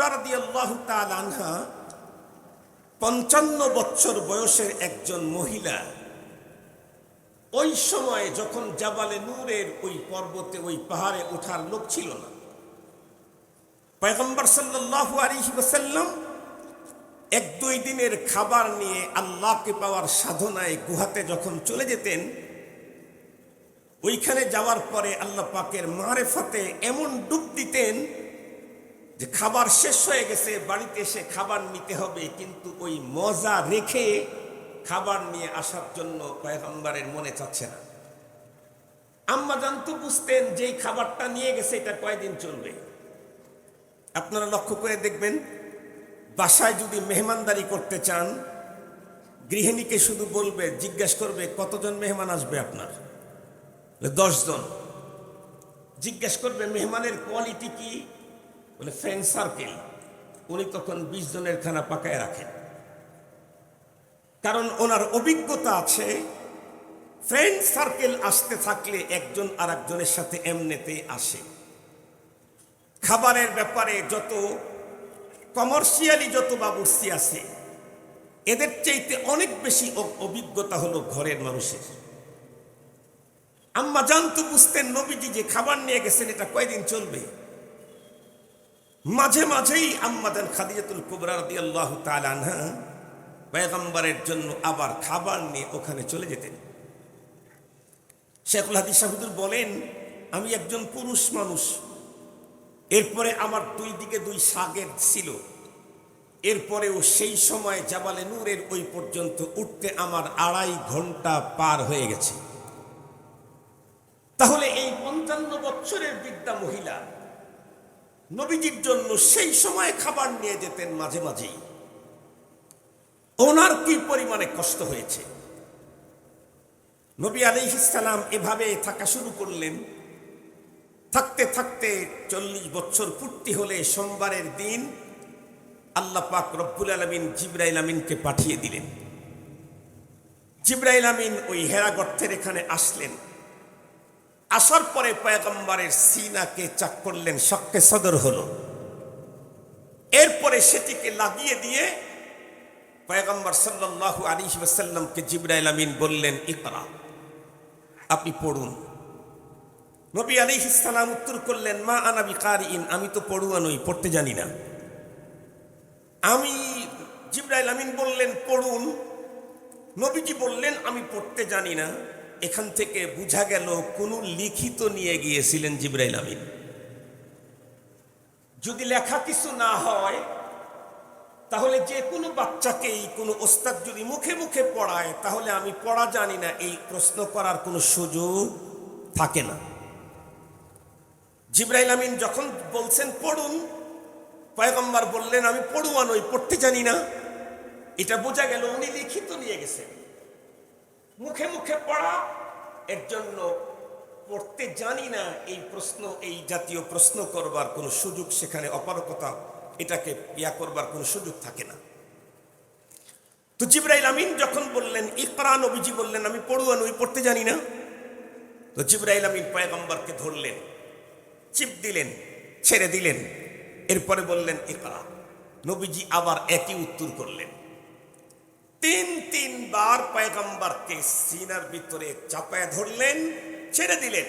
কুবরা রাদিয়াল্লাহু তাআলা আনহা 55 বছর বয়সের একজন মহিলা। ওই সময় যখন জাবালে নূরের ওই পর্বতে ওই পাহাড়ে ওঠার লোক ছিল না, পয়গম্বর সাল্লাল্লাহু আলাইহি ওয়াসাল্লাম 1-2 দিনের খাবার নিয়ে আল্লাহকে পাওয়ার সাধনায় গুহাতে যখন চলে যেতেন, ওইখানে যাওয়ার পরে আল্লাহ পাকের মারেফাতে এমন ডুব দিতেন যে খাবার শেষ হয়ে গেছে, বাড়িতে এসে খাবার নিতে হবে, কিন্তু ওই মজা রেখে খাবার নিয়ে আসার জন্য পয়গম্বরের মনে চাচ্ছে না। আম্মা জান তো বুঝতেন যে খাবারটা নিয়ে গেছে এটা কয়দিন চলবে। আপনারা লক্ষ্য করে দেখবেন, বাসায় যদি মেহমানদারি করতে চান, গৃহিণীকে শুধু বলবে, জিজ্ঞাসা করবে কতজন মেহমান আসবে আপনার, 10 জন। জিজ্ঞাসা করবে মেহমানের কোয়ালিটি কি, বলে ফ্রেন্ড সার্কেল, উনি তখন 20 জনের খানা পাকায় রাখেন। কারণ ওনার অভিজ্ঞতা আছে, ফ্রেন্ড সার্কেল আসতে থাকলে একজন আর একজনের সাথে এমনিতে আসে। খাবারের ব্যাপারে যত কমার্শিয়ালি যত বাবুর্চি আছে, এদের চাইতে অনেক বেশি অভিজ্ঞতা হলো ঘরের মানুষের। আম্মা জান তো বুঝতেন নবীজি যে খাবার নিয়ে গেছেন এটা কয়দিন চলবে। মাঝে মাঝেই আম্মা জান খাদিজাতুল কুবরা রাদিয়াল্লাহু তাআলা আনহা পয়গম্বরের জন্য আবার খাবার নিয়ে ওখানে চলে যেতেন। শেখুল হাদিস সাহুদুর বলেন, আমি একজন পুরুষ মানুষ, এরপরে আমার 2 দিকে 2 সাগের ছিল, এরপরেও সেই সময় জাবালে নূরের ওই পর্যন্ত উঠতে আমার 2.5 ঘন্টা পার হয়ে গেছে। তাহলে এই 55 বছরের বৃদ্ধা মহিলা নবীজির জন্য সেই সময় খাবার নিয়ে যেতেন মাঝে মাঝেই। ওনার কি পরিমাণে কষ্ট হয়েছে। নবী আলাইহিস সালাম এভাবে থাকা শুরু করলেন। থাকতে থাকতে 40 বছর পূর্তি হলে সোমবারের দিন আল্লাহ পাক রব্বুল আলামিন জিবরাইল আমিনকে পাঠিয়ে দিলেন। জিবরাইল আমিন ওই হেরা গর্তের এখানে আসলেন। আসার পরে পয়গম্বরের সিনাকে চাক করলেন, শক্কে সদর হলো। এরপরে সেটিকে লাগিয়ে দিয়ে পয়গম্বর সাল্লাল্লাহু আলাইহি ওয়াসাল্লামকে জিবরাইল আমিন বললেন, ইকরা, আপনি পড়ুন। নবী আলাইহিস সালাম উত্তর করলেন, মা আনা বিকারিইন, আমি তো পড়ুয়া নই, পড়তে জানি না। জিবরাইল আমিন বললেন পড়ুন। নবীজি বললেন আমি পড়তে জানি না। এখান থেকে বোঝা গেল কোনো লিখিত নিয়ে গিয়েছিলেন জিবরাইল আমিন। যদি লেখা কিছু না হয়, তাহলে যে কোনো বাচ্চাকেই কোনো ওস্তাদ যদি মুখে মুখে পড়ায়, তাহলে আমি পড়া জানি না এই প্রশ্ন করার কোনো সুযোগ থাকে না। জিবরাইল আমিন যখন বলছেন পড়ুন, পয়গম্বর বললেন আমি পড়ুয়া নই, পড়তে জানি না। এটা বোঝা গেল উনি লিখিত নিয়ে গেছেন। মুখে মুখে পড়া এর জন্য পড়তে জানি না এই প্রশ্ন, এই জাতীয় প্রশ্ন করবার কোনো সুযোগ সেখানে, অপারগতা এটাকে করবার কোনো সুযোগ থাকে না। তো জিবরাইল আমিন যখন বললেন ইকরা, নবীজি বললেন আমি পড়ুয়া নই, পড়তে জানি না। তো জিবরাইল আমিন পয়গম্বরকে ধরলেন, চিপ দিলেন, ছেড়ে দিলেন, এরপরে বললেন ইকরা। নবীজি আবার একই উত্তর করলেন। 3 বার পয়গম্বরকে সিনার ভিতরে চাপায় ধরলেন, ছেড়ে দিলেন,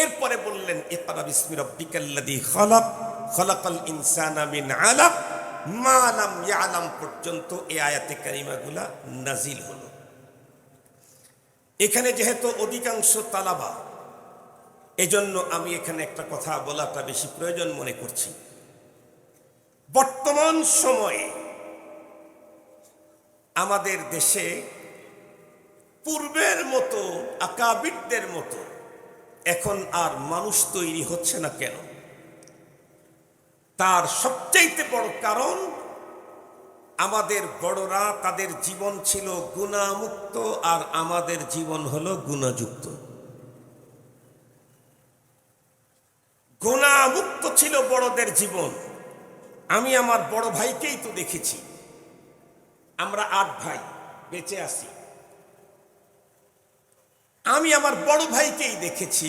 এরপরে বললেন ইকরা বিসমি রাব্বিকাল্লাযী খালাক, খালাকাল ইনসানা মিন আলাক, মা লাম ইয়ালাম পর্যন্ত এই আয়াতে কারিমাগুলা নাজিল হলো। এখানে যেহেতু অধিকাংশ তালাবা, এজন্য আমি এখানে একটা কথা বলাটা বেশি প্রয়োজন মনে করছি। বর্তমান সময়ে আমাদের দেশে পূর্বের মতো আকাবিরদের মতো এখন আর মানুষ তৈরি হচ্ছে না কেন? তার সবচাইতে বড় কারণ, আমাদের বড়রা তাদের জীবন ছিল গুনাহমুক্ত, আর আমাদের জীবন হলো গুনাহযুক্ত। গুনাহমুক্ত ছিল বড়দের জীবন। আমি আমার বড় ভাইকেই তো দেখেছি, আমরা 8 ভাই বেঁচে আছি। আমি আমার বড় ভাইকেই দেখেছি,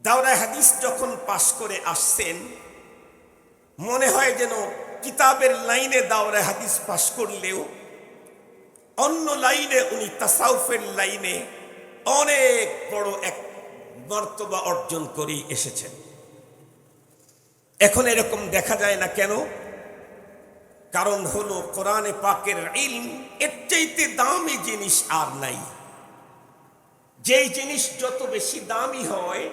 দাওরায়ে হাদিস যখন পাশ করে আসছেন, মনে হয় যেন কিতাবের লাইনে দাওরা হাদিস পাশ করলেও অন্য লাইনে উনি তাসাউফের লাইনে অনেক বড় এক মর্তবা অর্জন করে এসেছেন। এখন এরকম দেখা যায় না কেন? কারণ হলো কোরআনে পাকের ইলম এর চাইতে দামি জিনিস আর নাই। যেই জিনিস যত বেশি দামি হয়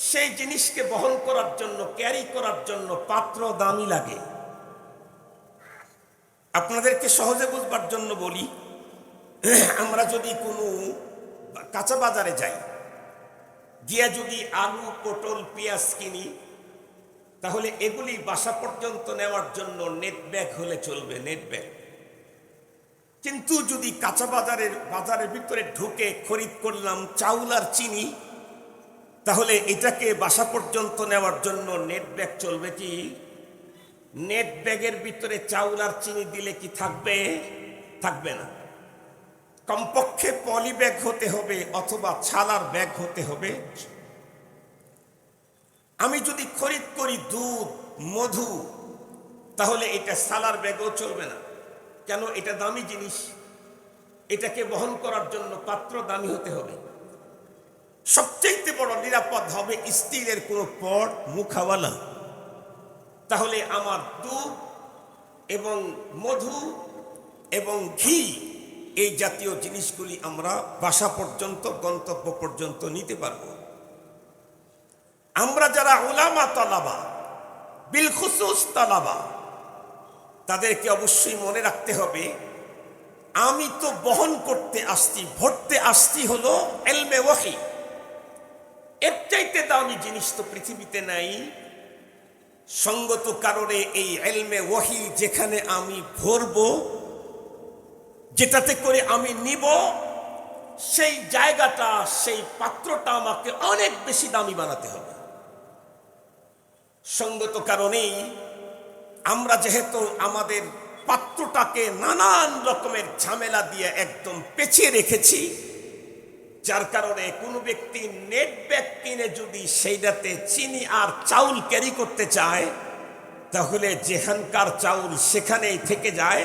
সেই জিনিসকে বহন করার জন্য, ক্যারি করার জন্য পাত্র দামি লাগে। আপনাদেরকে সহজে বুঝবার জন্য বলি, আমরা যদি কোনো কাঁচা বাজারে যাই, গিয়া যদি আলু, পটল, পেঁয়াজ কিনি, তাহলে এগুলি বাসা পর্যন্ত নেওয়ার জন্য নেট ব্যাগ হলে চলবে, নেট ব্যাগ। কিন্তু যদি কাঁচা বাজারের ভিতরে ঢুকে খরিদ করলাম চাউল আর চিনি, তাহলে এটাকে বাসা পর্যন্ত নেওয়ার জন্য নেট ব্যাগ চলবে কি? নেট ব্যাগের ভিতরে চাউল আর চিনি দিলে কি থাকবে? থাকবে না। কমপক্ষে পলি ব্যাগ হতে হবে অথবা ছালার ব্যাগ হতে হবে। আমি যদি খরিদ করি দুধ, মধু, তাহলে এটা সালার ব্যাগও চলবে না। কেন? এটা দামি জিনিস, এটাকে বহন করার জন্য পাত্র দামি হতে হবে। সবচেয়ে বড় নিরাপদ হবে স্টিলের কোনো পট, মুখাওয়ালা। তাহলে আমার দুধ এবং মধু এবং ঘি এই জাতীয় জিনিসগুলি আমরা বাসা পর্যন্ত, গন্তব্য পর্যন্ত নিতে পারব। আমরা যারা উলামা তালাবা, বিল খুসুস তালাবা, তাদেরকে অবশ্যই মনে রাখতে হবে, আমি তো বহন করতে আসছি, ভরতে আসছি হলো ইলমে ওয়াহি। এর চাইতে দামি জিনিস তো পৃথিবীতে নাই। সঙ্গত কারণে এই ইলমে ওয়াহি যেখানে আমি ভরব, যেটাতে করে আমি নিব, সেই জায়গাটা, সেই পাত্রটা আমাকে অনেক বেশি দামি বানাতে হবে। সঙ্গত কারণেই আমরা যেহেতু আমাদের পাত্রটাকে নানান রকমের ঝামেলা দিয়ে একদম পেঁচিয়ে রেখেছি, যার কারণে কোনো ব্যক্তি নেট ব্যাগ কিনে যদি সেইটাতে চিনি আর চাউল ক্যারি করতে চায়, তাহলে যেখানকার চাউল সেখানেই থেকে যায়।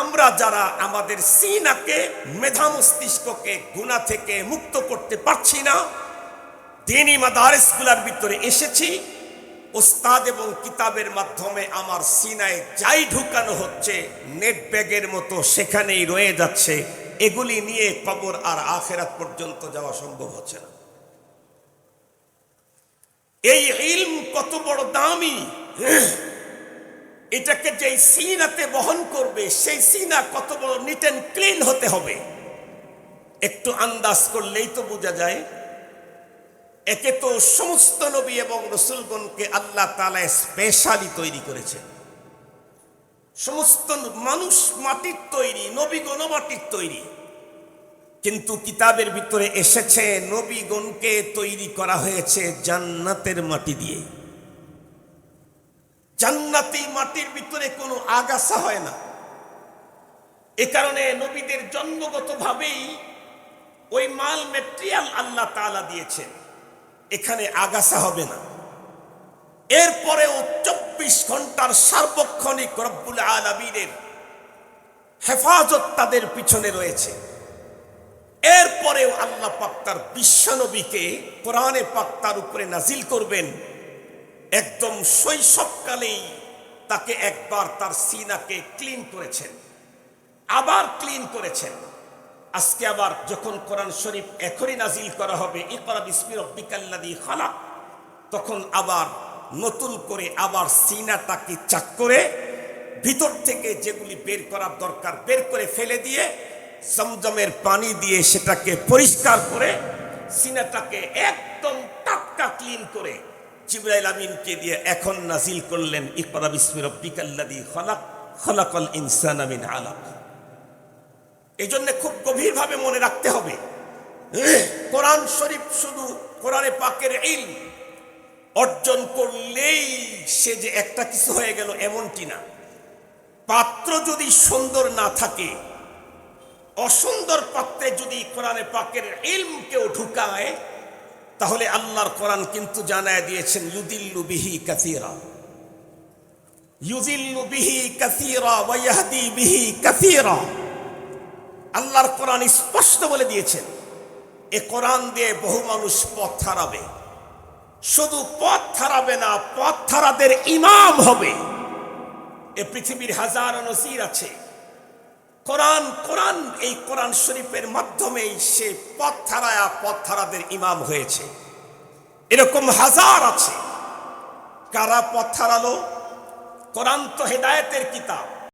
আমরা যারা আমাদের সিনাকে, মেধা মস্তিষ্ককে গুনাহ থেকে মুক্ত করতে পারছি না, দ্বীনি মাদারিসগুলোর ভিতরে এসেছি, ওস্তাদ এবং কিতাবের মাধ্যমে আমার সিনায় যাই ঢুকানো হচ্ছে নেট ব্যাগের মতো সেখানেই রয়ে যাচ্ছে। এগুলি নিয়ে কবর আর আখিরাত পর্যন্ত যাওয়া সম্ভব হচ্ছে না। এই ইলম কত বড় দামি, এটাকে যেই সিনাতে বহন করবে সেই সিনা কত বড় নিট অ্যান্ড ক্লিন হতে হবে, একটু আন্দাজ করলেই তো বোঝা যায়। একে তো সমস্ত নবী এবং রাসূলগণকে আল্লাহ তাআলা স্পেশালি তৈরি করেছেন। সমস্ত মানুষ মাটির তৈরি, নবীগণও মাটির তৈরি, কিন্তু কিতাবের ভিতরে এসেছে নবীগণকে তৈরি করা হয়েছে জান্নাতের মাটি দিয়ে। জান্নাতি মাটির ভিতরে কোনো আগাছা হয় না। এ কারণে নবীদের জন্মগতভাবেই ওই মাল ম্যাটেরিয়াল আল্লাহ তাআলা দিয়েছেন, এখানে আগাছা হবে না। এরপরেও 24 ঘন্টার সার্বক্ষণিক রব্বুল আলামিনের হেফাজত তাদের পিছনে রয়েছে। এরপরেও আল্লাহ পাক তার বিশ্বনবীকে কোরআনে পাক তার উপরে নাজিল করবেন। একদম শৈশবকালেই তাকে একবার তার সিনাকে ক্লিন করেছেন, আবার ক্লিন করেছেন। আজকে আবার যখন কোরআন শরীফ এখনই নাজিল করা হবে, ইকরা বিসমি রাব্বিকাল্লাযী খালাক, তখন আবার নতুন করে আবার সিনাটাকে চাক করে ভিতর থেকে যেগুলি বের করার দরকার বের করে ফেলে দিয়ে জমজমের পানি দিয়ে সেটাকে পরিষ্কার করে সিনাটাকে একদম টাটকা ক্লিন করে জিবরাইল আমিনকে দিয়ে এখন নাজিল করলেন, ইকরা বিসমি রাব্বিকাল্লাযী খালাক, খালাকাল ইনসানা মিন আলাক। এই জন্য খুব গভীরভাবে মনে রাখতে হবে, কোরআন শরীফ শুধু কোরআনে পাকের ইলম অর্জন করলেই সে যে একটা কিছু হয়ে গেল এমনটি না। পাত্র যদি সুন্দর না থাকে, অসুন্দর পাত্রে যদি কোরআনে পাকের ইলম কেউ ঢুকায়, তাহলে আল্লাহর কোরআন কিন্তু জানায় দিয়েছেন ইউদিল্লু বিহি কাসীরা, ইউজিল্লু বিহি কাসীরা ওয়া ইয়াহদি বিহি কাসীরা। আল্লাহর কোরআন স্পষ্ট বলে দিয়েছেন, এ কোরআন দিয়ে বহু মানুষ পথ হারাবে। শুধু পথ হারাবে না, পথ হারাদের ইমাম হবে। এ পৃথিবীর হাজারো নজির আছে। কোরআন এই কোরআন শরীফের মাধ্যমেই সে পথ হারাদের ইমাম হয়েছে। এরকম হাজার আছে। কারা পথ হারালো? কোরআন তো হেদায়েতের কিতাব।